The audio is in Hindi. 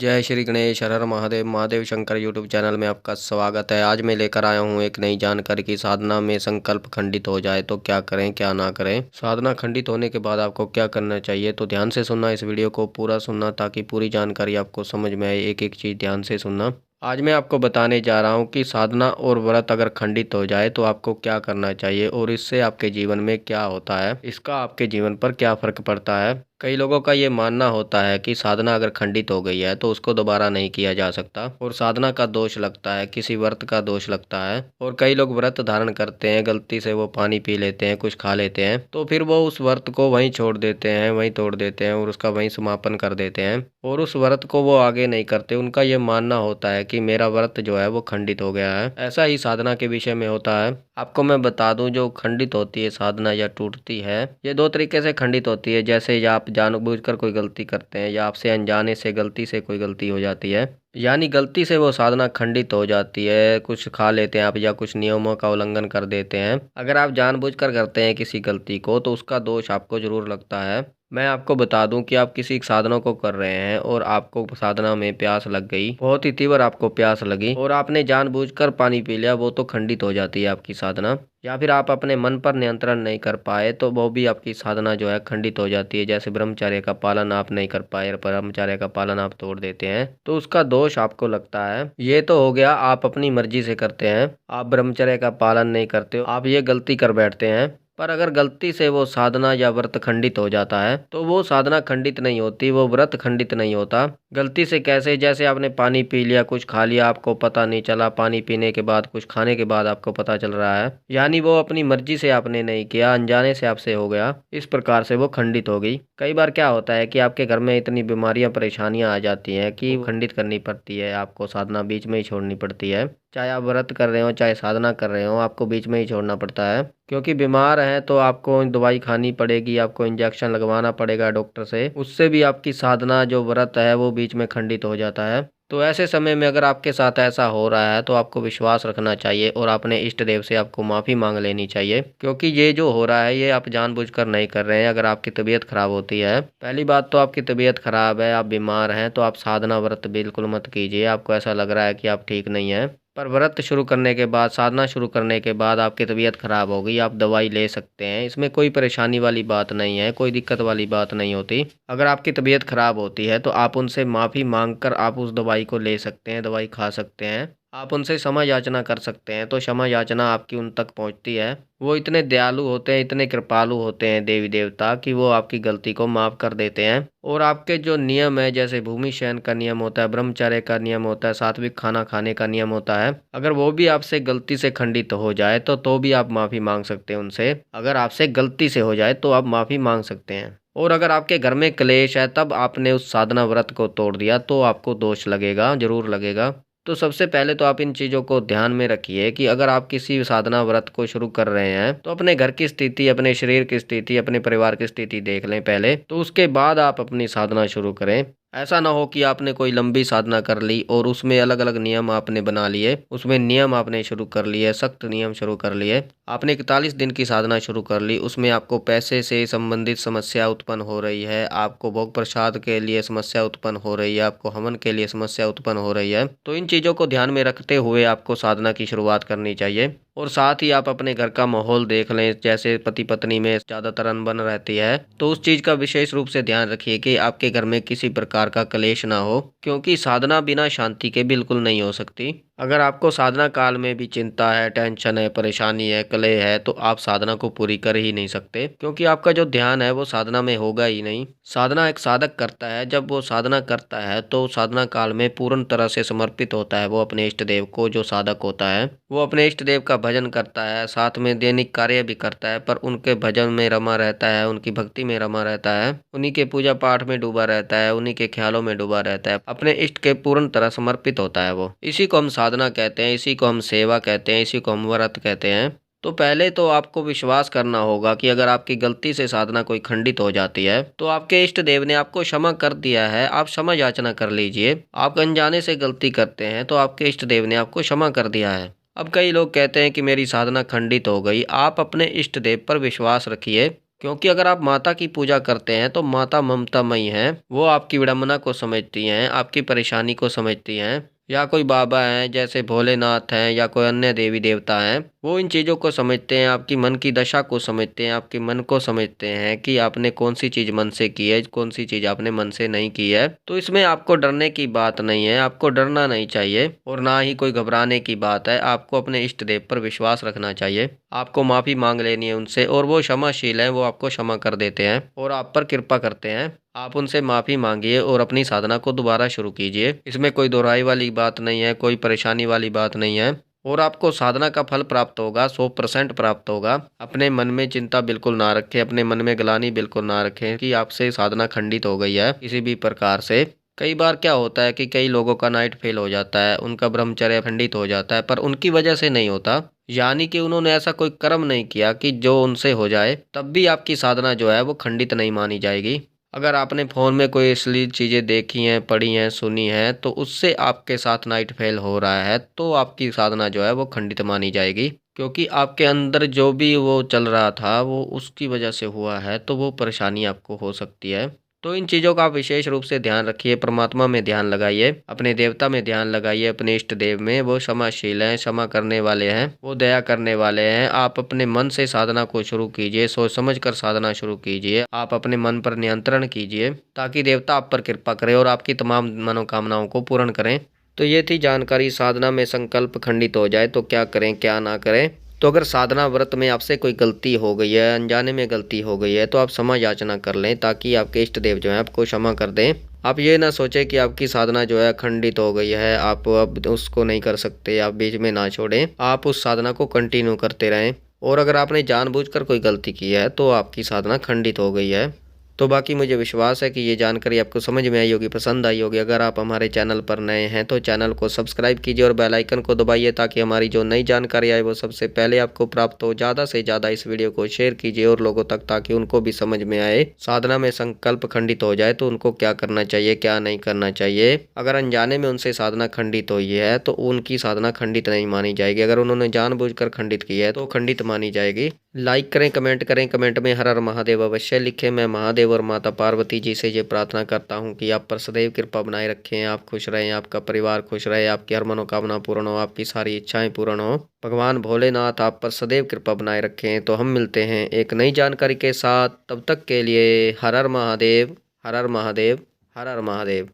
जय श्री गणेश हर हर महादेव महादेव शंकर यूट्यूब चैनल में आपका स्वागत है। आज मैं लेकर आया हूँ एक नई जानकारी की साधना में संकल्प खंडित हो जाए तो क्या करें क्या ना करें। साधना खंडित होने के बाद आपको क्या करना चाहिए, तो ध्यान से सुनना, इस वीडियो को पूरा सुनना ताकि पूरी जानकारी आपको समझ में आए। एक एक चीज़ ध्यान से सुनना। आज मैं आपको बताने जा रहा हूँ कि साधना और व्रत अगर खंडित हो जाए तो आपको क्या करना चाहिए और इससे आपके जीवन में क्या होता है, इसका आपके जीवन पर क्या फर्क पड़ता है। कई लोगों का ये मानना होता है कि साधना अगर खंडित हो गई है तो उसको दोबारा नहीं किया जा सकता और साधना का दोष लगता है, किसी व्रत का दोष लगता है। और कई लोग व्रत धारण करते हैं, गलती से वो पानी पी लेते हैं, कुछ खा लेते हैं, तो फिर वो उस व्रत को वहीं छोड़ देते हैं, वहीं तोड़ देते हैं और उसका वहीं समापन कर देते हैं और उस व्रत को वो आगे नहीं करते। उनका ये मानना होता है कि मेरा व्रत जो है वो खंडित हो गया है। ऐसा ही साधना के विषय में होता है। आपको मैं बता दूं, जो खंडित होती है साधना या टूटती है, ये दो तरीके से खंडित होती है। जैसे या आप जानबूझकर कोई गलती करते हैं या आपसे अनजाने से गलती से कोई गलती हो जाती है, यानी गलती से वो साधना खंडित हो जाती है। कुछ खा लेते हैं आप या कुछ नियमों का उल्लंघन कर देते हैं। अगर आप जानबूझकर करते हैं किसी गलती को तो उसका दोष आपको जरूर लगता है। मैं आपको बता दूं कि आप किसी साधना को कर रहे हैं और आपको साधना में प्यास लग गई, बहुत ही तीव्र आपको प्यास लगी और आपने जानबूझकर पानी पी लिया, वो तो खंडित हो जाती है आपकी साधना। या फिर आप अपने मन पर नियंत्रण नहीं कर पाए तो वो भी आपकी साधना जो है खंडित हो जाती है। जैसे ब्रह्मचर्य का पालन आप नहीं कर पाए, ब्रह्मचर्य का पालन आप तोड़ देते हैं तो उसका दोष आपको लगता है। ये तो हो गया आप अपनी मर्जी से करते हैं, आप ब्रह्मचर्य का पालन नहीं करते हो, आप ये गलती कर बैठते हैं। पर अगर गलती से वो साधना या व्रत खंडित हो जाता है तो वो साधना खंडित नहीं होती, वो व्रत खंडित नहीं होता। गलती से कैसे? जैसे आपने पानी पी लिया, कुछ खा लिया, आपको पता नहीं चला, पानी पीने के बाद कुछ खाने के बाद आपको पता चल रहा है, यानी वो अपनी मर्जी से आपने नहीं किया, अनजाने से आपसे हो गया, इस प्रकार से वो खंडित हो गई। कई बार क्या होता है कि आपके घर में इतनी बीमारियां परेशानियां आ जाती हैं कि खंडित करनी पड़ती है, आपको साधना बीच में ही छोड़नी पड़ती है। चाहे आप व्रत कर रहे हो चाहे साधना कर रहे हो, आपको बीच में ही छोड़ना पड़ता है क्योंकि बीमार हैं तो आपको दवाई खानी पड़ेगी, आपको इंजेक्शन लगवाना पड़ेगा डॉक्टर से, उससे भी आपकी साधना जो व्रत है वो बीच में खंडित हो जाता है। तो ऐसे समय में अगर आपके साथ ऐसा हो रहा है तो आपको विश्वास रखना चाहिए और अपने इष्ट देव से आपको माफ़ी मांग लेनी चाहिए क्योंकि ये जो हो रहा है ये आप जानबूझकर नहीं कर रहे हैं। अगर आपकी तबीयत खराब होती है, पहली बात तो आपकी तबीयत खराब है, आप बीमार हैं, तो आप साधना व्रत बिल्कुल मत कीजिए। आपको ऐसा लग रहा है कि आप ठीक नहीं है, पर व्रत शुरू करने के बाद, साधना शुरू करने के बाद आपकी तबीयत खराब हो गई, आप दवाई ले सकते हैं। इसमें कोई परेशानी वाली बात नहीं है, कोई दिक्कत वाली बात नहीं होती। अगर आपकी तबीयत खराब होती है तो आप उनसे माफ़ी मांगकर आप उस दवाई को ले सकते हैं, दवाई खा सकते हैं, आप उनसे क्षमा याचना कर सकते हैं। तो क्षमा याचना आपकी उन तक पहुंचती है। वो इतने दयालु होते हैं, इतने कृपालु होते हैं देवी देवता, कि वो आपकी गलती को माफ़ कर देते हैं। और आपके जो नियम है, जैसे भूमि शयन का नियम होता है, ब्रह्मचर्य का नियम होता है, सात्विक खाना खाने का नियम होता है, अगर वो भी आपसे गलती से खंडित हो जाए तो भी आप माफ़ी मांग सकते हैं उनसे। अगर आपसे गलती से हो जाए तो आप माफ़ी मांग सकते हैं। और अगर आपके घर में क्लेश है, तब आपने उस साधना व्रत को तोड़ दिया, तो आपको दोष लगेगा, जरूर लगेगा। तो सबसे पहले तो आप इन चीज़ों को ध्यान में रखिए कि अगर आप किसी साधना व्रत को शुरू कर रहे हैं तो अपने घर की स्थिति, अपने शरीर की स्थिति, अपने परिवार की स्थिति देख लें पहले, तो उसके बाद आप अपनी साधना शुरू करें। ऐसा ना हो कि आपने कोई लंबी साधना कर ली और उसमें अलग अलग नियम आपने बना लिए, उसमें नियम आपने शुरू कर लिए, सख्त नियम शुरू कर लिए। आपने 41 दिन की साधना शुरू कर ली, उसमें आपको पैसे से संबंधित समस्या उत्पन्न हो रही है, आपको भोग प्रसाद के लिए समस्या उत्पन्न हो रही है, आपको हवन के लिए समस्या उत्पन्न हो रही है, तो इन चीज़ों को ध्यान में रखते हुए आपको साधना की शुरुआत करनी चाहिए। और साथ ही आप अपने घर का माहौल देख लें, जैसे पति पत्नी में ज़्यादातर अनबन रहती है तो उस चीज़ का विशेष रूप से ध्यान रखिए कि आपके घर में किसी प्रकार का कलेश ना हो, क्योंकि साधना बिना शांति के बिल्कुल नहीं हो सकती। अगर आपको साधना काल में भी चिंता है, टेंशन है, परेशानी है, कलह है, तो आप साधना को पूरी कर ही नहीं सकते क्योंकि आपका जो ध्यान है वो साधना में होगा ही नहीं। साधना एक साधक करता है, जब वो साधना करता है तो साधना काल में पूर्ण तरह से समर्पित होता है वो अपने इष्ट देव को। जो साधक होता है वो अपने इष्ट देव का भजन करता है, साथ में दैनिक कार्य भी करता है, पर उनके भजन में रमा रहता है, उनकी भक्ति में रमा रहता है, उन्हीं के पूजा पाठ में डूबा रहता है, उन्हीं के ख्यालों में डूबा रहता है, अपने इष्ट के पूर्ण तरह समर्पित होता है वो। इसी को हम साधना कहते हैं, इसी को हम सेवा कहते हैं, इसी को हम व्रत कहते हैं। तो पहले तो आपको विश्वास करना होगा कि अगर आपकी गलती से साधना कोई खंडित हो जाती है तो आपके इष्ट देव ने आपको क्षमा कर दिया है, आप क्षमा याचना कर लीजिए। आप अनजाने से गलती करते हैं तो आपके इष्ट देव ने आपको क्षमा कर दिया है। अब कई लोग कहते हैं कि मेरी साधना खंडित हो गई। आप अपने इष्ट देव पर विश्वास रखिए, क्योंकि अगर आप माता की पूजा करते हैं तो माता ममतामयी हैं, वो आपकी विडंबना को समझती हैं, आपकी परेशानी को समझती हैं। या कोई बाबा हैं जैसे भोलेनाथ हैं या कोई अन्य देवी देवता हैं, वो इन चीज़ों को समझते हैं, आपकी मन की दशा को समझते हैं, आपके मन को समझते हैं कि आपने कौन सी चीज़ मन से की है, कौन सी चीज़ आपने मन से नहीं की है। तो इसमें आपको डरने की बात नहीं है, आपको डरना नहीं चाहिए और ना ही कोई घबराने की बात है। आपको अपने इष्ट देव पर विश्वास रखना चाहिए, आपको माफ़ी मांग लेनी है उनसे और वो क्षमाशील हैं, वो आपको क्षमा कर देते हैं और आप पर कृपा करते हैं। आप उनसे माफ़ी मांगिए और अपनी साधना को दोबारा शुरू कीजिए। इसमें कोई दोहराई वाली बात नहीं है, कोई परेशानी वाली बात नहीं है और आपको साधना का फल प्राप्त होगा, 100% प्राप्त होगा। अपने मन में चिंता बिल्कुल ना रखें, अपने मन में ग्लानि बिल्कुल ना रखें कि आपसे साधना खंडित हो गई है किसी भी प्रकार से। कई बार क्या होता है कि कई लोगों का नाइट फेल हो जाता है, उनका ब्रह्मचर्य खंडित हो जाता है, पर उनकी वजह से नहीं होता। यानी कि उन्होंने ऐसा कोई कर्म नहीं किया कि जो उनसे हो जाए, तब भी आपकी साधना जो है वो खंडित नहीं मानी जाएगी। अगर आपने फ़ोन में कोई अश्लील चीज़ें देखी हैं, पढ़ी हैं, सुनी हैं, तो उससे आपके साथ नाइट फेल हो रहा है, तो आपकी साधना जो है वो खंडित मानी जाएगी। क्योंकि आपके अंदर जो भी वो चल रहा था, वो उसकी वजह से हुआ है, तो वो परेशानी आपको हो सकती है। तो इन चीज़ों का आप विशेष रूप से ध्यान रखिए, परमात्मा में ध्यान लगाइए, अपने देवता में ध्यान लगाइए, अपने इष्ट देव में। वो क्षमाशील हैं, क्षमा करने वाले हैं, वो दया करने वाले हैं। आप अपने मन से साधना को शुरू कीजिए, सोच समझ कर साधना शुरू कीजिए। आप अपने मन पर नियंत्रण कीजिए ताकि देवता आप पर कृपा करें और आपकी तमाम मनोकामनाओं को पूर्ण करें। तो ये थी जानकारी, साधना में संकल्प खंडित हो जाए तो क्या करें क्या ना करें। तो अगर साधना व्रत में आपसे कोई गलती हो गई है, अनजाने में गलती हो गई है, तो आप क्षमा याचना कर लें ताकि आपके इष्ट देव जो है आपको क्षमा कर दें। आप ये ना सोचें कि आपकी साधना जो है खंडित हो गई है, आप अब उसको नहीं कर सकते, आप बीच में ना छोड़ें, आप उस साधना को कंटिन्यू करते रहें। और अगर आपने जानबूझकर कोई गलती की है तो आपकी साधना खंडित हो गई है। तो बाकी मुझे विश्वास है कि ये जानकारी आपको समझ में आई होगी, पसंद आई होगी। अगर आप हमारे चैनल पर नए हैं तो चैनल को सब्सक्राइब कीजिए और बेल आइकन को दबाइए ताकि हमारी जो नई जानकारी आए वो सबसे पहले आपको प्राप्त हो। ज़्यादा से ज़्यादा इस वीडियो को शेयर कीजिए और लोगों तक, ताकि उनको भी समझ में आए साधना में संकल्प खंडित हो जाए तो उनको क्या करना चाहिए, क्या नहीं करना चाहिए। अगर अनजाने में उनसे साधना खंडित हुई है तो उनकी साधना खंडित नहीं मानी जाएगी। अगर उन्होंने जानबूझकर खंडित की है तो खंडित मानी जाएगी। लाइक करें, कमेंट करें, कमेंट में हर हर महादेव अवश्य लिखें। मैं महादेव और माता पार्वती जी से ये प्रार्थना करता हूँ कि आप पर सदैव कृपा बनाए रखें, आप खुश रहें, आपका परिवार खुश रहे, आपकी हर मनोकामना पूर्ण हो, आपकी सारी इच्छाएं पूर्ण हो। भगवान भोलेनाथ आप पर सदैव कृपा बनाए रखें। तो हम मिलते हैं एक नई जानकारी के साथ, तब तक के लिए हर हर महादेव, हर हर महादेव, हर हर महादेव।